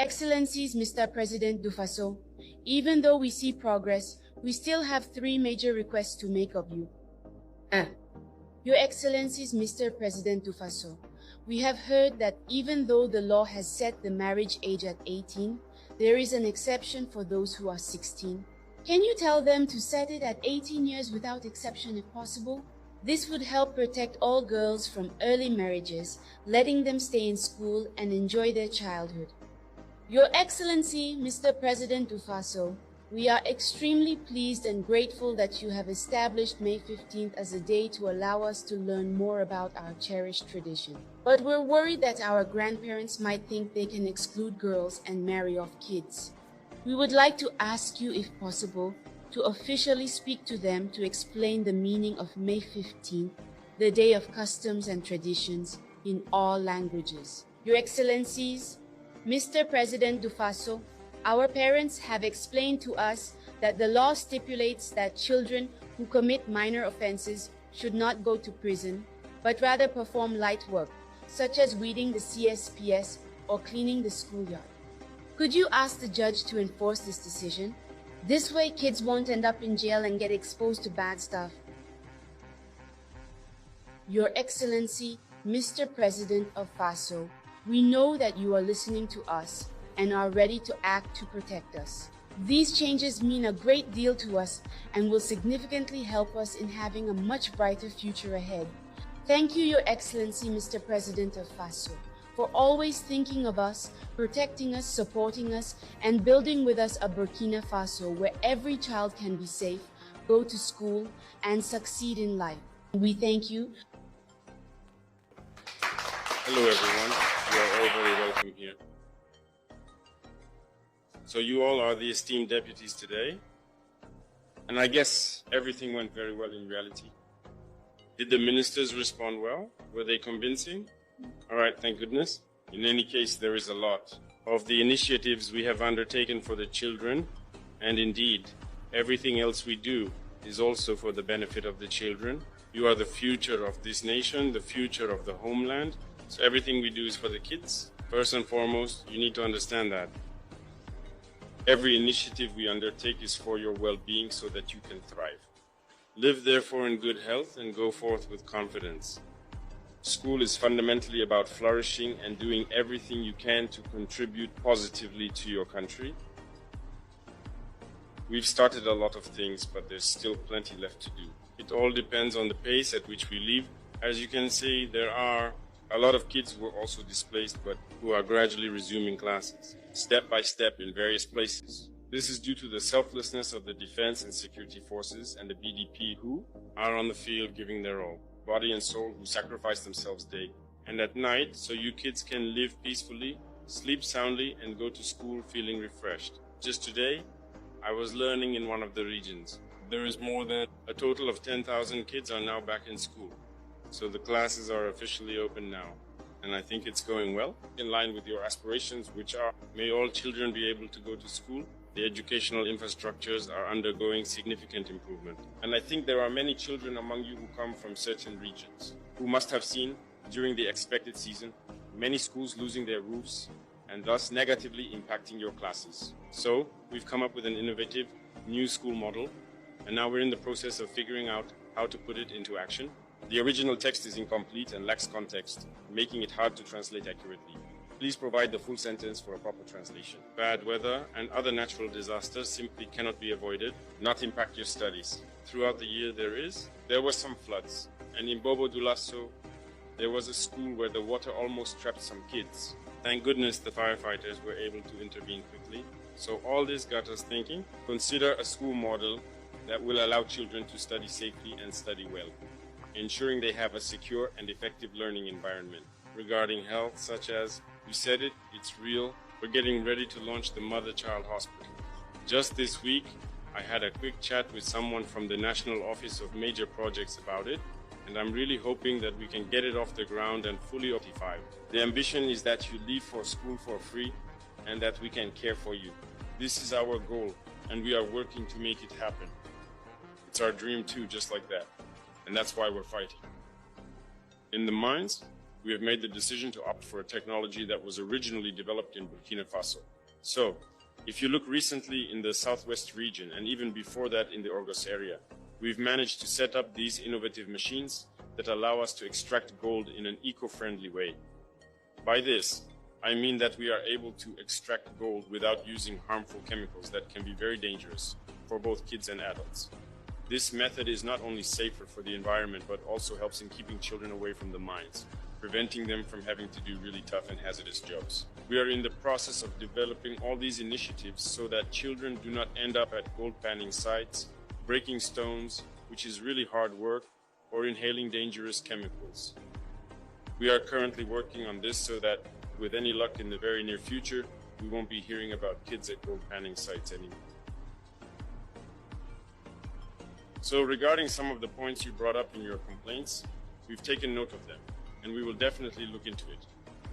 Excellencies, Mr. President Dufaso, even though we see progress, we still have three major requests to make of you. Your Excellencies, Mr. President Dufaso, we have heard that even though the law has set the marriage age at 18, there is an exception for those who are 16. Can you tell them to set it at 18 years without exception if possible? This would help protect all girls from early marriages, letting them stay in school and enjoy their childhood. Your Excellency, Mr. President Dufaso, we are extremely pleased and grateful that you have established May 15th as a day to allow us to learn more about our cherished tradition. But we're worried that our grandparents might think they can exclude girls and marry off kids. We would like to ask you, if possible, to officially speak to them to explain the meaning of May 15th, the Day of Customs and Traditions, in all languages. Your Excellencies, Mr. President Dufaso, our parents have explained to us that the law stipulates that children who commit minor offenses should not go to prison, but rather perform light work, such as weeding the CSPS or cleaning the schoolyard. Could you ask the judge to enforce this decision? This way, kids won't end up in jail and get exposed to bad stuff. Your Excellency, Mr. President of FASO, we know that you are listening to us and are ready to act to protect us. These changes mean a great deal to us and will significantly help us in having a much brighter future ahead. Thank you, Your Excellency, Mr. President of FASO, for always thinking of us, protecting us, supporting us, and building with us a Burkina Faso where every child can be safe, go to school, and succeed in life. We thank you. Hello everyone, you are all very welcome here. So you all are the esteemed deputies today, and I guess everything went very well in reality. Did the ministers respond well? Were they convincing? All right, thank goodness. In any case, there is a lot of the initiatives we have undertaken for the children, and indeed, everything else we do is also for the benefit of the children. You are the future of this nation, the future of the homeland. So everything we do is for the kids. First and foremost, you need to understand that. Every initiative we undertake is for your well-being so that you can thrive. Live therefore in good health and go forth with confidence. School is fundamentally about flourishing and doing everything you can to contribute positively to your country. We've started a lot of things, but there's still plenty left to do. It all depends on the pace at which we leave. As you can see, there are a lot of kids who are also displaced, but who are gradually resuming classes, step by step in various places. This is due to the selflessness of the defense and security forces and the BDP who are on the field giving their all, body and soul, who sacrifice themselves daily. And at night, so you kids can live peacefully, sleep soundly, and go to school feeling refreshed. Just today, I was learning in one of the regions. There is more than a total of 10,000 kids are now back in school. So the classes are officially open now, and I think it's going well, in line with your aspirations, which are, may all children be able to go to school. The educational infrastructures are undergoing significant improvement. And I think there are many children among you who come from certain regions, who must have seen, during the expected season, many schools losing their roofs, and thus negatively impacting your classes. So we've come up with an innovative new school model, and now we're in the process of figuring out how to put it into action. The original text is incomplete and lacks context, making it hard to translate accurately. Please provide the full sentence for a proper translation. Bad weather and other natural disasters simply cannot be avoided, not impact your studies. Throughout the year there were some floods, and in Bobo Dioulasso, there was a school where the water almost trapped some kids. Thank goodness the firefighters were able to intervene quickly. So all this got us thinking, consider a school model that will allow children to study safely and study well, ensuring they have a secure and effective learning environment. Regarding health, such as, you said it, it's real, we're getting ready to launch the Mother-Child Hospital. Just this week, I had a quick chat with someone from the National Office of Major Projects about it, and I'm really hoping that we can get it off the ground and fully occupied. The ambition is that you leave for school for free and that we can care for you. This is our goal, and we are working to make it happen. It's our dream too, just like that. And that's why we're fighting. In the mines, we have made the decision to opt for a technology that was originally developed in Burkina Faso. So, if you look recently in the southwest region and even before that in the Orgos area, we've managed to set up these innovative machines that allow us to extract gold in an eco-friendly way. By this, I mean that we are able to extract gold without using harmful chemicals that can be very dangerous for both kids and adults. This method is not only safer for the environment, but also helps in keeping children away from the mines, preventing them from having to do really tough and hazardous jobs. We are in the process of developing all these initiatives so that children do not end up at gold panning sites, breaking stones, which is really hard work, or inhaling dangerous chemicals. We are currently working on this so that, with any luck in the very near future, we won't be hearing about kids at gold panning sites anymore. So regarding some of the points you brought up in your complaints, we've taken note of them, and we will definitely look into it.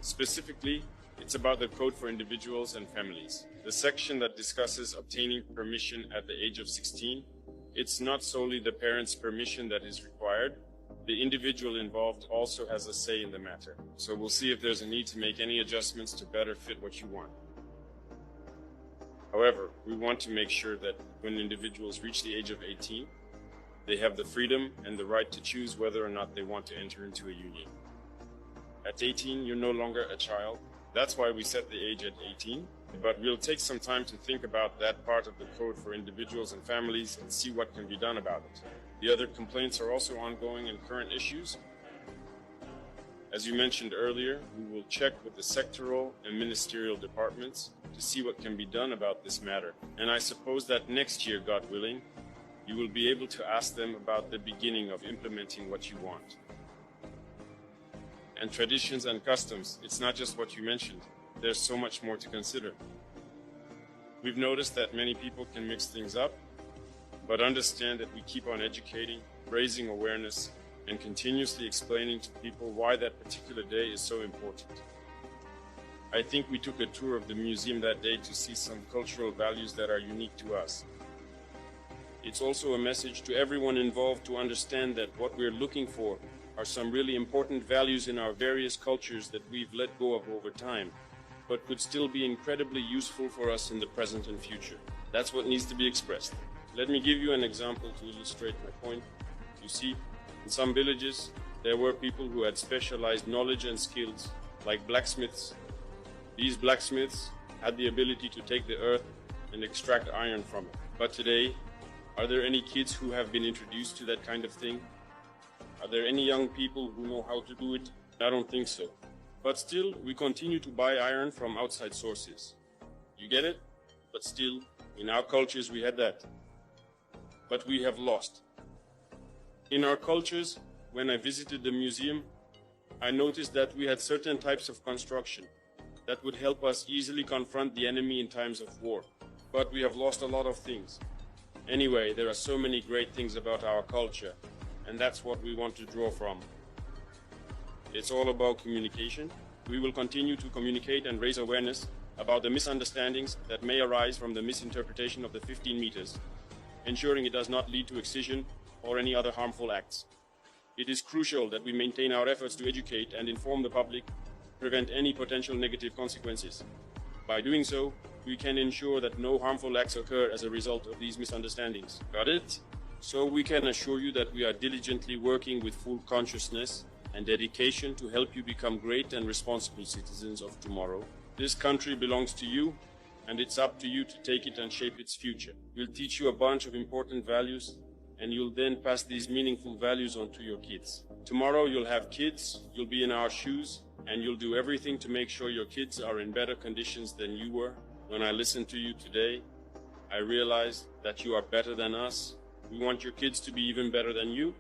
Specifically, it's about the Code for Individuals and Families. The section that discusses obtaining permission at the age of 16, it's not solely the parent's permission that is required. The individual involved also has a say in the matter. So we'll see if there's a need to make any adjustments to better fit what you want. However, we want to make sure that when individuals reach the age of 18, they have the freedom and the right to choose whether or not they want to enter into a union. At 18, you're no longer a child. That's why we set the age at 18. But we'll take some time to think about that part of the Code for Individuals and Families and see what can be done about it. The other complaints are also ongoing and current issues. As you mentioned earlier, we will check with the sectoral and ministerial departments to see what can be done about this matter. And I suppose that next year, God willing, you will be able to ask them about the beginning of implementing what you want. And traditions and customs, it's not just what you mentioned. There's so much more to consider. We've noticed that many people can mix things up, but understand that we keep on educating, raising awareness, and continuously explaining to people why that particular day is so important. I think we took a tour of the museum that day to see some cultural values that are unique to us. It's also a message to everyone involved to understand that what we're looking for are some really important values in our various cultures that we've let go of over time, but could still be incredibly useful for us in the present and future. That's what needs to be expressed. Let me give you an example to illustrate my point. You see, in some villages, there were people who had specialized knowledge and skills, like blacksmiths. These blacksmiths had the ability to take the earth and extract iron from it. But today, are there any kids who have been introduced to that kind of thing? Are there any young people who know how to do it? I don't think so. But still, we continue to buy iron from outside sources. You get it? But still, in our cultures we had that. But we have lost. In our cultures, when I visited the museum, I noticed that we had certain types of construction that would help us easily confront the enemy in times of war. But we have lost a lot of things. Anyway, there are so many great things about our culture, and that's what we want to draw from. It's all about communication. We will continue to communicate and raise awareness about the misunderstandings that may arise from the misinterpretation of the 15 meters, ensuring it does not lead to excision or any other harmful acts. It is crucial that we maintain our efforts to educate and inform the public, prevent any potential negative consequences. By doing so, we can ensure that no harmful acts occur as a result of these misunderstandings. Got it? So we can assure you that we are diligently working with full consciousness and dedication to help you become great and responsible citizens of tomorrow. This country belongs to you, and it's up to you to take it and shape its future. We'll teach you a bunch of important values, and you'll then pass these meaningful values on to your kids. Tomorrow you'll have kids, you'll be in our shoes, and you'll do everything to make sure your kids are in better conditions than you were. When I listened to you today, I realized that you are better than us. We want your kids to be even better than you.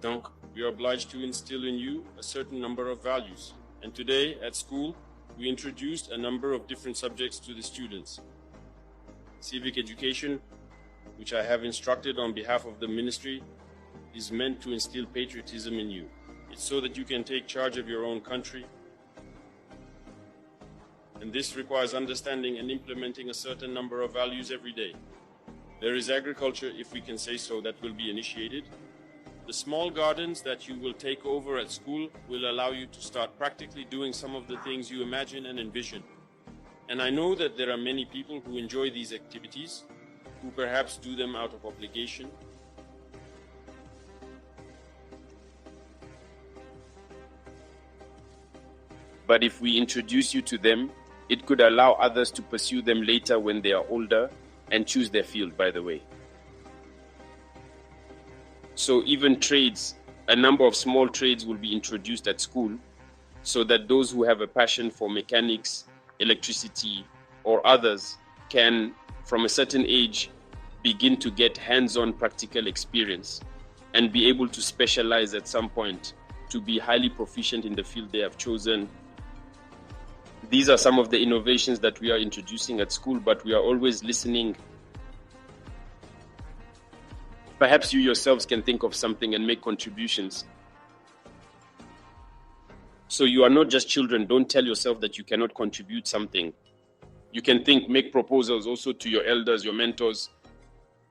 Donc, we are obliged to instill in you a certain number of values. And today, at school, we introduced a number of different subjects to the students. Civic education, which I have instructed on behalf of the ministry, is meant to instill patriotism in you. It's so that you can take charge of your own country. And this requires understanding and implementing a certain number of values every day. There is agriculture, if we can say so, that will be initiated. The small gardens that you will take over at school will allow you to start practically doing some of the things you imagine and envision. And I know that there are many people who enjoy these activities, who perhaps do them out of obligation. But if we introduce you to them, it could allow others to pursue them later when they are older and choose their field, by the way. So even trades, a number of small trades will be introduced at school so that those who have a passion for mechanics, electricity, or others can, from a certain age, begin to get hands-on practical experience and be able to specialize at some point to be highly proficient in the field they have chosen. These are some of the innovations that we are introducing at school, but we are always listening. Perhaps you yourselves can think of something and make contributions. So you are not just children. Don't tell yourself that you cannot contribute something. You can think, make proposals also to your elders, your mentors.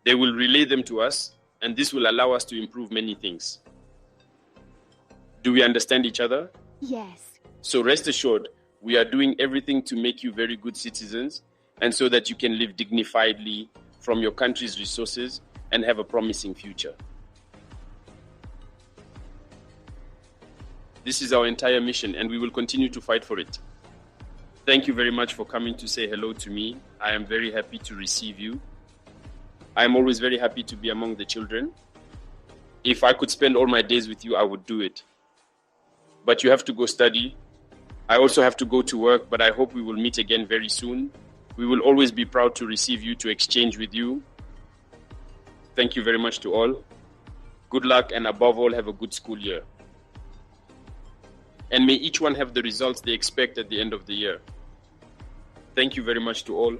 They will relay them to us, and this will allow us to improve many things. Do we understand each other? Yes. So rest assured, we are doing everything to make you very good citizens, and so that you can live dignifiedly from your country's resources and have a promising future. This is our entire mission, and we will continue to fight for it. Thank you very much for coming to say hello to me. I am very happy to receive you. I am always very happy to be among the children. If I could spend all my days with you, I would do it. But you have to go study. I also have to go to work, but I hope we will meet again very soon. We will always be proud to receive you, to exchange with you. Thank you very much to all. Good luck, and above all, have a good school year. And may each one have the results they expect at the end of the year. Thank you very much to all.